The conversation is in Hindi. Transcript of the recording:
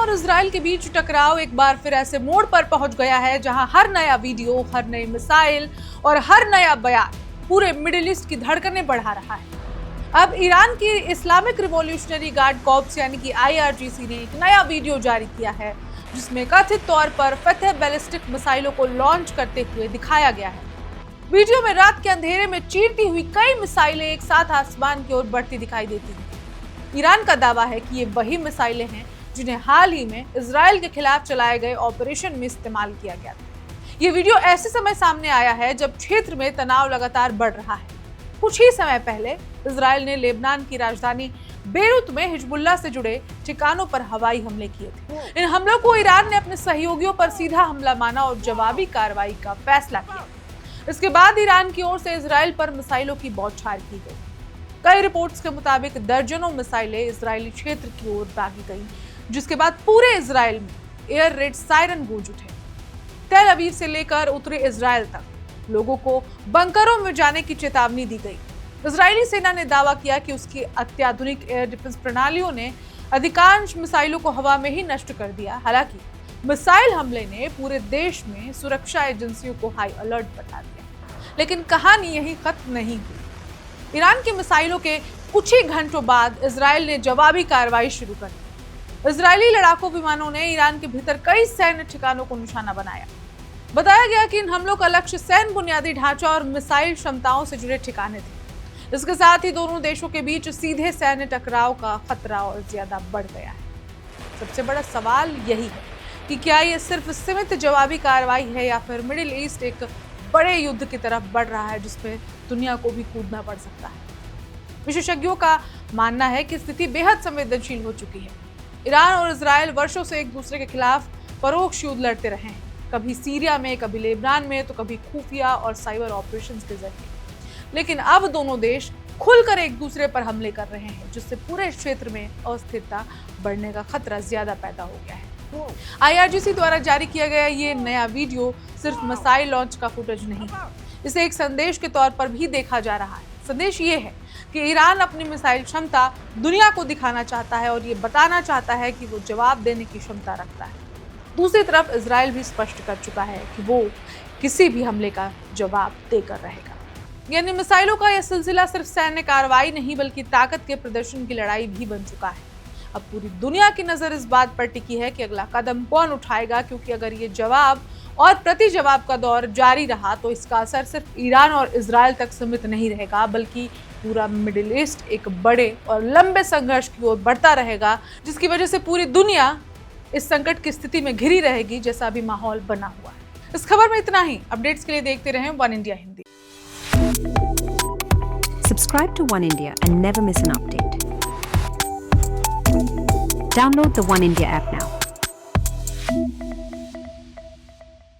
और इजराइल के बीच टकराव एक बार फिर ऐसे मोड़ पर पहुंच गया है जहां हर नया वीडियो, हर नई मिसाइल और हर नया बयान पूरे मिडिल ईस्ट की धड़कनें बढ़ा रहा है। अब ईरान की इस्लामिक रिवॉल्यूशनरी गार्ड कॉर्प्स यानी कि IRGC ने एक नया वीडियो जारी किया है जिसमें कथित तौर पर फतह बैलिस्टिक मिसाइलों को लॉन्च करते हुए दिखाया गया है। वीडियो में रात के अंधेरे में चीरती हुई कई मिसाइलें एक साथ आसमान की ओर बढ़ती दिखाई देती हैं। ईरान का दावा है कि ये वही मिसाइलें हैं जिन्हें हाल ही में इजराइल के खिलाफ चलाए गए ऑपरेशन में इस्तेमाल किया गया था। ये वीडियो ऐसे समय सामने आया है जब क्षेत्र में तनाव लगातार बढ़ रहा है। कुछ ही समय पहले इजराइल ने लेबनान की राजधानी बेरूत में हिजबुल्लाह से जुड़े ठिकानों पर हवाई हमले किए थे। इन हमलों को ईरान ने अपने सहयोगियों पर सीधा हमला माना और जवाबी कार्रवाई का फैसला किया। इसके बाद ईरान की ओर से इजराइल पर मिसाइलों की बौछार की गई। कई रिपोर्ट्स के मुताबिक दर्जनों मिसाइलें इजरायली क्षेत्र की ओर दागी गईं, जिसके बाद पूरे इजराइल में एयर रेड सायरन गूंज उठे। तेल अवीव से लेकर उत्तरी इजराइल तक लोगों को बंकरों में जाने की चेतावनी दी गई। इजरायली सेना ने दावा किया कि उसकी अत्याधुनिक एयर डिफेंस प्रणालियों ने अधिकांश मिसाइलों को हवा में ही नष्ट कर दिया। हालांकि मिसाइल हमले ने पूरे देश में सुरक्षा एजेंसियों को हाई अलर्ट बना दिया। लेकिन कहानी यही खत्म नहीं हुई। ईरान की मिसाइलों के कुछ ही घंटों बाद इजराइल ने जवाबी कार्रवाई शुरू कर दी। इजरायली लड़ाकू विमानों ने ईरान के भीतर कई सैन्य ठिकानों को निशाना बनाया। बताया गया कि इन हमलों का लक्ष्य सैन्य बुनियादी ढांचा और मिसाइल क्षमताओं से जुड़े ठिकाने थे। इसके साथ ही दोनों देशों के बीच सीधे सैन्य टकराव का खतरा और ज्यादा बढ़ गया है। सबसे बड़ा सवाल यही है कि क्या ये सिर्फ सीमित जवाबी कार्रवाई है या फिर मिडिल ईस्ट एक बड़े युद्ध की तरफ बढ़ रहा है जिसमें दुनिया को भी कूदना पड़ सकता है। विशेषज्ञों का मानना है कि स्थिति बेहद संवेदनशील हो चुकी है। ईरान और इजराइल वर्षों से एक दूसरे के खिलाफ परोक्ष युद्ध लड़ते रहे हैं, कभी सीरिया में, कभी लेबनान में, तो कभी खुफिया और साइबर ऑपरेशंस के जरिए। लेकिन अब दोनों देश खुलकर एक दूसरे पर हमले कर रहे हैं, जिससे पूरे क्षेत्र में अस्थिरता बढ़ने का खतरा ज्यादा पैदा हो गया है। IRGC द्वारा जारी किया गया ये नया वीडियो सिर्फ मिसाइल लॉन्च का फुटेज नहीं, इसे एक संदेश के तौर पर भी देखा जा रहा है। संदेश ये है कि ईरान अपनी मिसाइल क्षमता दुनिया को दिखाना चाहता है और ये बताना चाहता है कि वो जवाब देने की क्षमता रखता है। दूसरी तरफ इजराइल भी स्पष्ट कर चुका है कि वो किसी भी हमले का जवाब देकर रहेगा। यानी मिसाइलों का यह सिलसिला सिर्फ सैन्य कार्रवाई नहीं बल्कि ताकत के प्रदर्शन की लड़ाई भी बन चुका है। अब पूरी दुनिया की नजर इस बात पर टिकी है कि अगला कदम कौन उठाएगा, क्योंकि अगर ये जवाब और प्रति जवाब का दौर जारी रहा तो इसका असर सिर्फ ईरान और इजराइल तक सीमित नहीं रहेगा, बल्कि पूरा मिडिल ईस्ट एक बड़े और लंबे संघर्ष की ओर बढ़ता रहेगा, जिसकी वजह से पूरी दुनिया इस संकट की स्थिति में घिरी रहेगी जैसा अभी माहौल बना हुआ है। इस खबर में इतना ही। अपडेट्स के लिए देखते रहें one India Hindi. Subscribe to One India and never miss an update. Download the One India app now.